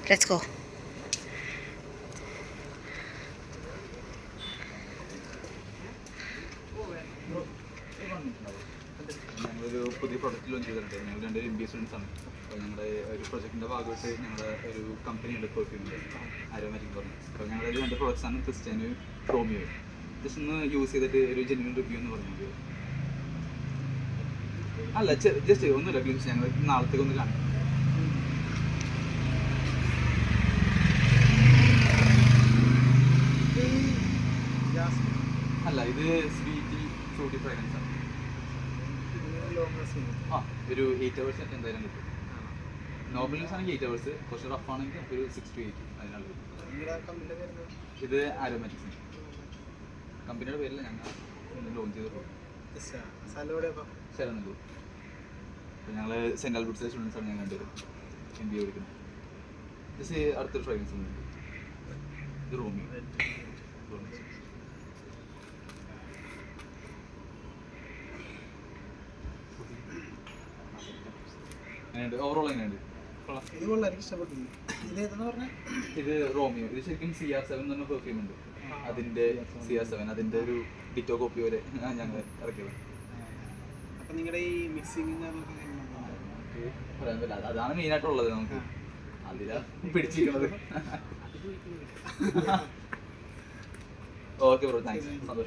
Let's go. ഞങ്ങളൊരു പുതിയ product launch ചെയ്തിട്ടുണ്ട്. ഞങ്ങൾ രണ്ട് MBA സ്റ്റുഡൻസ് ആണ്. അപ്പോൾ ഞങ്ങളുടെ ഒരു പ്രൊജക്റ്റിൻ്റെ ഭാഗമായിട്ട് ഞങ്ങളുടെ ഒരു കമ്പനി ഉണ്ട്, പെർഫ്യൂമിൻ്റെ ആരോമാറ്റിക് പറഞ്ഞു. അപ്പോൾ ഞങ്ങളുടെ രണ്ട് പ്രോഡക്റ്റ്സ് ആണ്, ക്രിസ്ത്യാനോ റോമിയോ. ജസ്റ്റ് ഒന്ന് യൂസ് ചെയ്തിട്ട് ഒരു ജെന്യൂൻ റിവ്യൂ എന്ന് പറഞ്ഞത്. അല്ല, ജസ്റ്റ് ഒന്നുമില്ല, ഗ്ലിംസ് ഞങ്ങൾ നാളത്തേക്ക് ഒന്ന് കാണാം. അല്ല, ഇത് സ്വീറ്റി ഫ്രൂട്ടി ഫ്രാഗ്രൻസ് ആണ്. ആ, ഒരു 8 hours എന്തായാലും കിട്ടും. നോർമൽ യൂസ് ആണെങ്കിൽ 8 hours, കുറച്ച് റഫ് ആണെങ്കിൽ ഒരു 6 to 8 അതിനുള്ളത്. ഇത് ആരോമാറ്റിക്സ് കമ്പനിയുടെ പേരിൽ ഞങ്ങൾ ലോഞ്ച് ചെയ്തിട്ടുള്ളൂ. സ്ഥലമുള്ളൂ. അപ്പോൾ ഞങ്ങൾ സെൻറ്റ് ആൽബർട്ട്സിലെ സ്റ്റുഡൻസ് ആണ്. ഞങ്ങൾ കണ്ടത് MBA പഠിക്കുന്നത്. ജസ്റ്റ് അടുത്തൊരു ഫ്രാഗ്രൻസ് ഉണ്ട്, ഇത് റോമിയോ. എങ്ങനെയുണ്ട് ഓവറോൾ? എങ്ങനെയുണ്ട്? ഇത് റോമിയോ. ഇത് ശരിക്കും CR7 എന്ന് പറഞ്ഞ പെർഫ്യൂം ഉണ്ട്, അതിൻ്റെ CR7 അതിൻ്റെ ഒരു ഡിറ്റോ കോപ്പി വരെ ഞങ്ങൾ ഇറക്കിയത്. പറയാൻ പറ്റില്ല, അതാണ് മെയിനായിട്ടുള്ളത്. നമുക്ക് അതിലാണ് പിടിച്ചിരിക്കുന്നത്. ഓക്കെ ബ്രോ, താങ്ക്സ്, സന്തോഷം.